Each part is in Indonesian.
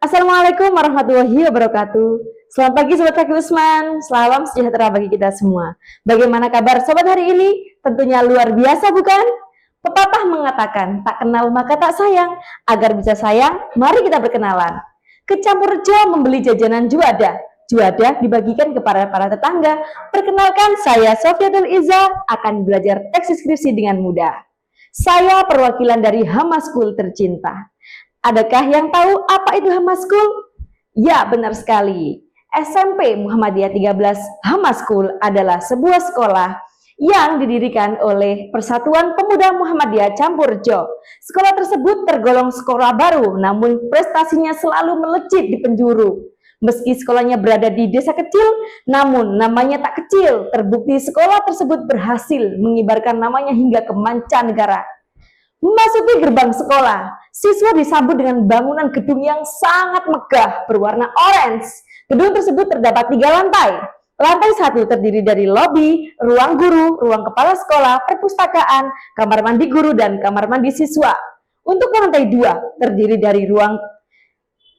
Assalamualaikum warahmatullahi wabarakatuh. Selamat pagi Sobat Kaki Usman, salam sejahtera bagi kita semua. Bagaimana kabar Sobat hari ini? Tentunya luar biasa bukan? Pepatah mengatakan, tak kenal maka tak sayang. Agar bisa sayang, mari kita berkenalan. Kecampur rejo membeli jajanan juada. Juada dibagikan kepada para tetangga. Perkenalkan, saya Sofiatul Iza akan belajar teks deskripsi dengan mudah. Saya perwakilan dari Hamaskul tercinta. Adakah yang tahu apa itu Hamaskul? Ya, benar sekali. SMP Muhammadiyah 13 Hamaskul adalah sebuah sekolah yang didirikan oleh Persatuan Pemuda Muhammadiyah Campurjo. Sekolah tersebut tergolong sekolah baru, namun prestasinya selalu melejit di penjuru. Meski sekolahnya berada di desa kecil, namun namanya tak kecil. Terbukti sekolah tersebut berhasil mengibarkan namanya hingga ke mancanegara. Memasuki gerbang sekolah, siswa disambut dengan bangunan gedung yang sangat megah berwarna orange. Gedung tersebut terdapat 3 lantai. Lantai 1 terdiri dari lobi, ruang guru, ruang kepala sekolah, perpustakaan, kamar mandi guru, dan kamar mandi siswa. Untuk lantai 2 terdiri dari ruang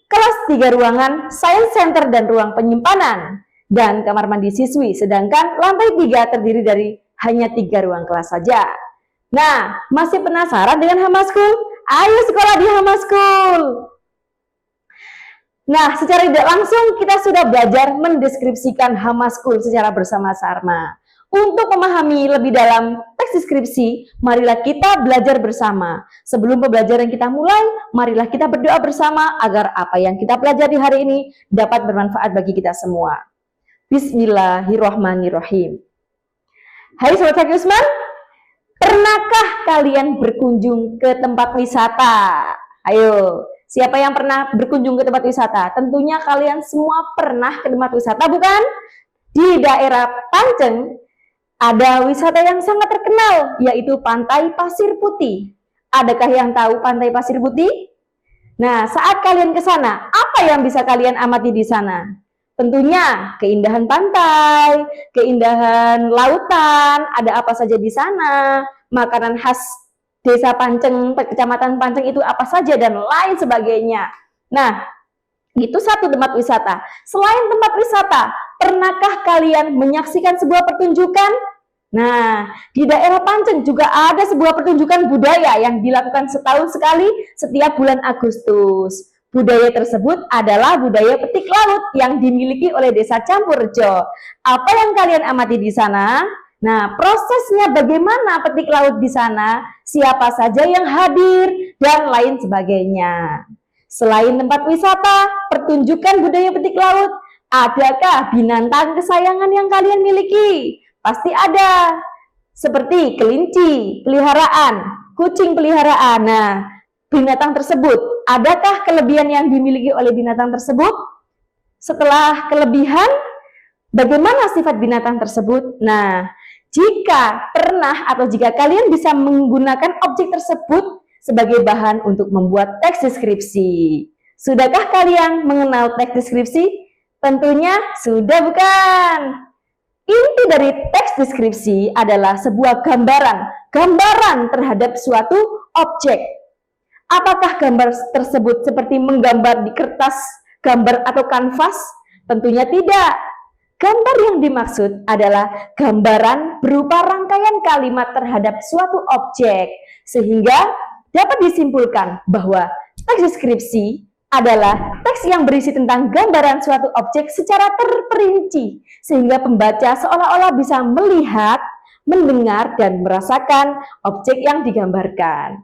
kelas 3 ruangan, science center, dan ruang penyimpanan, dan kamar mandi siswi. Sedangkan lantai 3 terdiri dari hanya 3 ruang kelas saja. Nah, masih penasaran dengan Hamaskul? Ayo sekolah di Hamaskul. Nah, secara tidak langsung kita sudah belajar mendeskripsikan Hamaskul secara bersama-sama. Untuk memahami lebih dalam teks deskripsi, marilah kita belajar bersama. Sebelum pembelajaran kita mulai, marilah kita berdoa bersama agar apa yang kita pelajari hari ini dapat bermanfaat bagi kita semua. Bismillahirrahmanirrahim. Hai Sobat Kaki Usman, pernahkah kalian berkunjung ke tempat wisata? Ayo, siapa yang pernah berkunjung ke tempat wisata? Tentunya kalian semua pernah ke tempat wisata, bukan? Di daerah Panceng ada wisata yang sangat terkenal, yaitu Pantai Pasir Putih. Adakah yang tahu Pantai Pasir Putih? Nah, saat kalian ke sana, apa yang bisa kalian amati di sana? Tentunya keindahan pantai, keindahan lautan, ada apa saja di sana, makanan khas desa Panceng, kecamatan Panceng itu apa saja, dan lain sebagainya. Nah, itu satu tempat wisata. Selain tempat wisata, pernahkah kalian menyaksikan sebuah pertunjukan? Nah, di daerah Panceng juga ada sebuah pertunjukan budaya yang dilakukan setahun sekali setiap bulan Agustus. Budaya tersebut adalah budaya petik laut yang dimiliki oleh Desa Campurjo. Apa yang kalian amati di sana? Nah, prosesnya bagaimana petik laut di sana? Siapa saja yang hadir? Dan lain sebagainya. Selain tempat wisata, pertunjukan budaya petik laut, adakah binatang kesayangan yang kalian miliki? Pasti ada. Seperti kelinci, peliharaan, kucing peliharaan. Nah, binatang tersebut, adakah kelebihan yang dimiliki oleh binatang tersebut? Setelah kelebihan, bagaimana sifat binatang tersebut? Nah, jika pernah atau jika kalian bisa menggunakan objek tersebut sebagai bahan untuk membuat teks deskripsi. Sudahkah kalian mengenal teks deskripsi? Tentunya sudah, bukan? Inti dari teks deskripsi adalah sebuah gambaran terhadap suatu objek. Apakah gambar tersebut seperti menggambar di kertas gambar atau kanvas? Tentunya tidak. Gambar yang dimaksud adalah gambaran berupa rangkaian kalimat terhadap suatu objek, sehingga dapat disimpulkan bahwa teks deskripsi adalah teks yang berisi tentang gambaran suatu objek secara terperinci, sehingga pembaca seolah-olah bisa melihat, mendengar, dan merasakan objek yang digambarkan.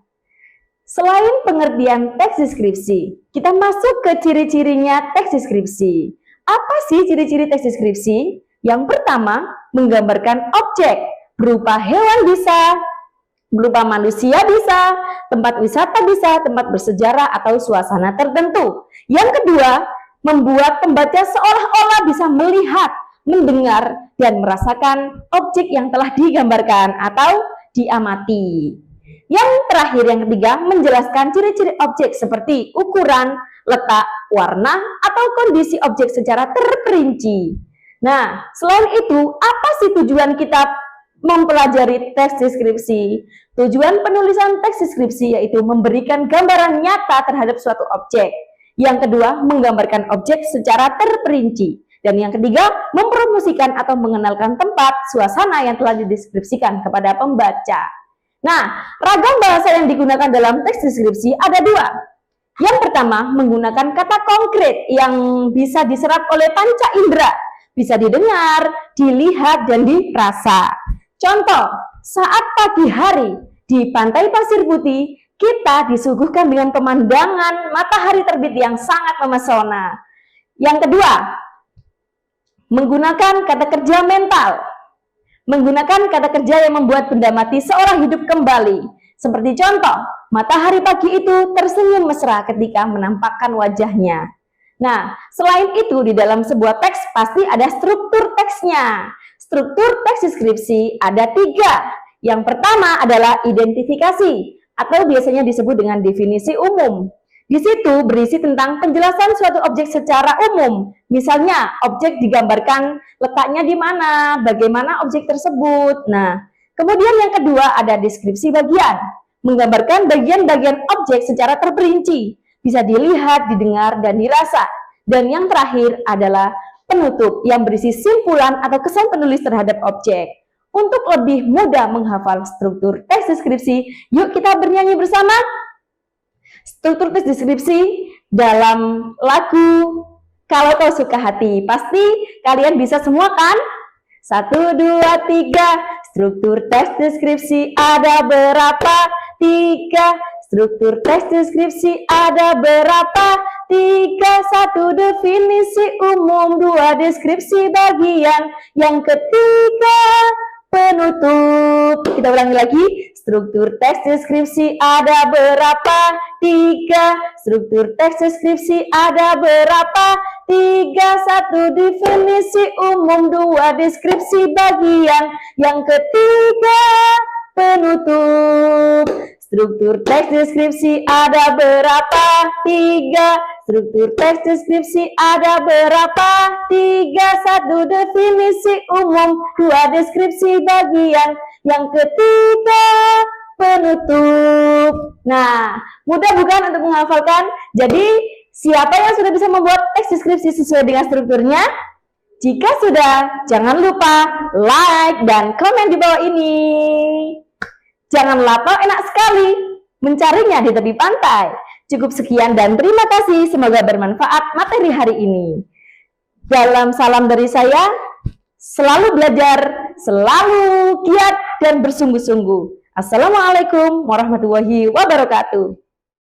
Selain pengertian teks deskripsi, kita masuk ke ciri-cirinya teks deskripsi. Apa sih ciri-ciri teks deskripsi? Yang pertama, menggambarkan objek berupa hewan bisa, berupa manusia bisa, tempat wisata bisa, tempat bersejarah atau suasana tertentu. Yang kedua, membuat pembaca seolah-olah bisa melihat, mendengar, dan merasakan objek yang telah digambarkan atau diamati. Yang terakhir, yang ketiga, menjelaskan ciri-ciri objek seperti ukuran, letak, warna, atau kondisi objek secara terperinci. Nah, selain itu, apa sih tujuan kita mempelajari teks deskripsi? Tujuan penulisan teks deskripsi yaitu memberikan gambaran nyata terhadap suatu objek Yang kedua, menggambarkan objek secara terperinci. Dan yang ketiga, mempromosikan atau mengenalkan tempat, suasana yang telah dideskripsikan kepada pembaca. Nah, ragam bahasa yang digunakan dalam teks deskripsi ada dua. Yang pertama, menggunakan kata konkret yang bisa diserap oleh panca indera, bisa didengar, dilihat, dan dirasa. Contoh, saat pagi hari di pantai pasir putih, kita disuguhkan dengan pemandangan matahari terbit yang sangat memesona. Yang kedua, menggunakan kata kerja mental. Menggunakan kata kerja yang membuat benda mati seolah hidup kembali. Seperti contoh, matahari pagi itu tersenyum mesra ketika menampakkan wajahnya. Nah, selain itu di dalam sebuah teks pasti ada struktur teksnya. Struktur teks deskripsi ada 3. Yang pertama adalah identifikasi atau biasanya disebut dengan definisi umum. Di situ berisi tentang penjelasan suatu objek secara umum. Misalnya, objek digambarkan letaknya di mana, bagaimana objek tersebut. Nah, kemudian yang kedua ada deskripsi bagian, menggambarkan bagian-bagian objek secara terperinci, bisa dilihat, didengar, dan dirasa. Dan yang terakhir adalah penutup yang berisi simpulan atau kesan penulis terhadap objek. Untuk lebih mudah menghafal struktur teks deskripsi, yuk kita bernyanyi bersama. Struktur teks deskripsi dalam lagu Kalau Kau Suka Hati. Pasti kalian bisa semua kan? 1, 2, 3. Struktur teks deskripsi ada berapa? 3. Struktur teks deskripsi ada berapa? 3. 1 definisi umum, 2 deskripsi bagian, yang ketiga penutup. Kita ulangi lagi. Struktur teks deskripsi ada berapa? 3. Struktur teks deskripsi ada berapa? 3. 1 definisi umum, 2 deskripsi bagian, yang ketiga penutup. Struktur teks deskripsi ada berapa? 3. Struktur teks deskripsi ada berapa? 3. 1 definisi umum, 2 deskripsi bagian, yang ketiga penutup. Nah, mudah bukan untuk menghafalkan? Jadi, siapa yang sudah bisa membuat teks deskripsi sesuai dengan strukturnya? Jika sudah, jangan lupa like dan komen di bawah ini. Jangan lupa, enak sekali mencarinya di tepi pantai. Cukup sekian dan terima kasih. Semoga bermanfaat materi hari ini. Dalam salam dari saya, selalu belajar, selalu giat dan bersungguh-sungguh. Assalamualaikum warahmatullahi wabarakatuh.